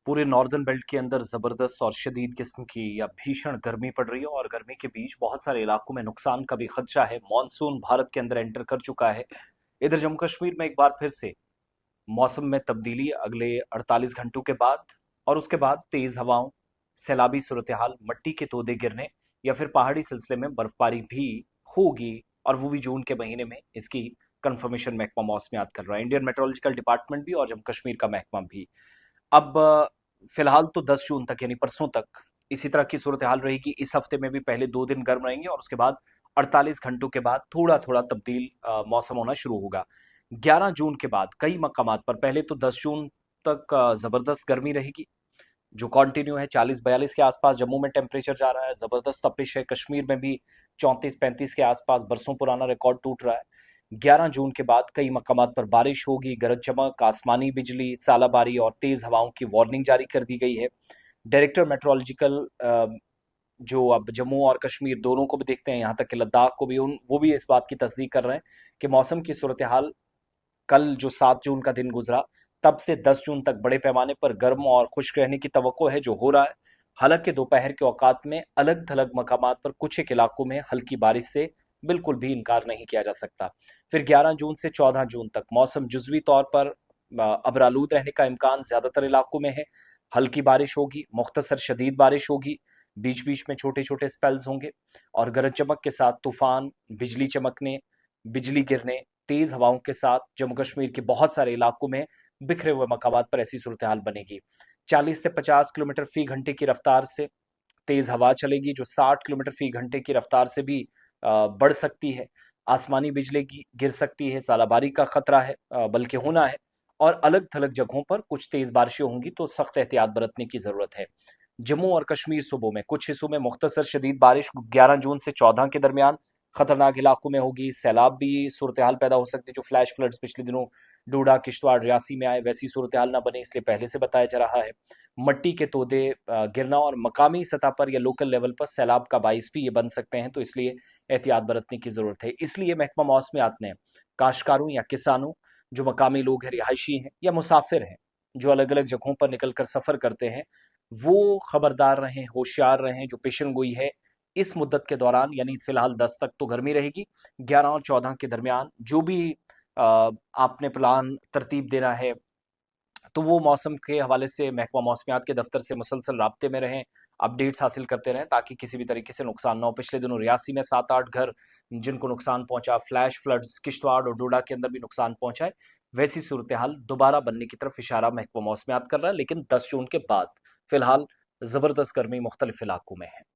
पूरे northern belt के अंदर जबरदस्त और शदीद किस्म की या भीषण गर्मी पड़ रही है और गर्मी के बीच बहुत सारे इलाकों में नुकसान का भी खदशा है। मॉनसून भारत के अंदर एंटर कर चुका है। इधर जम्मू कश्मीर में एक बार फिर से मौसम में तब्दीली अगले 48 घंटों के बाद, और उसके बाद तेज हवाओं, सैलाबी सूरत हाल, मट्टी के तोदे गिरने या फिर पहाड़ी सिलसिले में बर्फबारी भी होगी। और वो भी जून के महीने में। इसकी कंफर्मेशन महकमा मौसमियात कर रहा है, इंडियन मेट्रोलॉजिकल डिपार्टमेंट भी और जम्मू कश्मीर का महकमा भी। अब फिलहाल तो 10 जून तक यानी परसों तक इसी तरह की सूरत हाल रहेगी। इस हफ्ते में भी पहले 2 दिन गर्म रहेंगे और उसके बाद 48 घंटों के बाद थोड़ा थोड़ा तब्दील मौसम होना शुरू होगा। 11 जून के बाद कई मकामात पर, पहले तो 10 जून तक जबरदस्त गर्मी रहेगी जो कंटिन्यू है। 40-42 के आसपास जम्मू में टेम्परेचर जा रहा है, जबरदस्त तपिश है। कश्मीर में भी 34-35 के आसपास बरसों पुराना रिकॉर्ड टूट रहा है। 11 जून के बाद कई मकामात पर बारिश होगी, गरज चमक, आसमानी बिजली, सालाबारी और तेज हवाओं की वार्निंग जारी कर दी गई है। डायरेक्टर मेट्रोलॉजिकल जो अब जम्मू और कश्मीर दोनों को भी देखते हैं, यहाँ तक कि लद्दाख को भी, उन वो भी इस बात की तस्दीक कर रहे हैं कि मौसम की सूरत हाल कल जो 7 जून का दिन गुजरा तब से 10 जून तक बड़े पैमाने पर गर्म और खुश्क रहने की तवक्को है जो हो रहा है। हालांकि दोपहर के औकात में अलग थलग मकामात पर कुछ एक इलाकों में हल्की बारिश से बिल्कुल भी इनकार नहीं किया जा सकता। फिर 11 जून से 14 जून तक मौसम जुजवी तौर पर अबरालूद रहने का इम्कान ज्यादातर इलाकों में है। हल्की बारिश होगी, मुख्तसर शदीद बारिश होगी, बीच बीच में छोटे छोटे स्पेल्स होंगे और गरज चमक के साथ तूफान, बिजली चमकने, बिजली गिरने, तेज हवाओं के साथ जम्मू कश्मीर के बहुत सारे इलाकों में बिखरे हुए मकामात पर ऐसी सूरत हाल बनेगी। 40 से 50 किलोमीटर फी घंटे की रफ्तार से तेज हवा चलेगी जो 60 किलोमीटर फी घंटे की रफ्तार से भी बढ़ सकती है। आसमानी बिजली गिर सकती है, सालाबारी का खतरा है, बल्कि होना है। और अलग थलग जगहों पर कुछ तेज बारिशें होंगी तो सख्त एहतियात बरतने की जरूरत है। जम्मू और कश्मीर सूबों में कुछ हिस्सों में मुख्तसर शदीद बारिश 11 जून से 14 के दरमियान खतरनाक इलाकों में होगी। सैलाब भी सूरत हाल पैदा हो सकती है, जो फ्लैश फ्लड्स पिछले दिनों डोडा, किश्तवाड़, रियासी में आए, वैसी सूरत हाल ना बने इसलिए पहले से बताया जा रहा है। मट्टी के तोदे गिरना और मकामी सतह पर या लोकल लेवल पर सैलाब का बाइस भी ये बन सकते हैं, तो इसलिए एहतियात बरतने की जरूरत है। इसलिए महकमा मौसमियात ने काश्तकारों या किसानों, जो मकामी लोग हैं, रिहायशी हैं या मुसाफिर हैं, जो अलग अलग जगहों पर निकल कर सफर करते हैं, वो खबरदार रहें, होशियार रहें। जो पेशन गोई है इस मुद्दत के दौरान, यानी फिलहाल 10 तक तो गर्मी रहेगी, 11 और 14 के दरमियान जो भी आपने प्लान तरतीब देना है तो वो मौसम के हवाले से महकमा मौसमियात के दफ्तर से मुसलसल राब्ते में रहें, अपडेट्स हासिल करते रहें ताकि किसी भी तरीके से नुकसान ना हो। पिछले दिनों रियासी में 7-8 घर जिनको नुकसान पहुंचा, फ्लैश फ्लड्स किश्तवाड़ और डोडा के अंदर भी नुकसान पहुंचा है, वैसी सूरत हाल दोबारा बनने की तरफ इशारा महकमा मौसमियात कर रहा है, लेकिन 10 जून के बाद फिलहाल जबरदस्त गर्मी मुख्तलिफ इलाकों में है।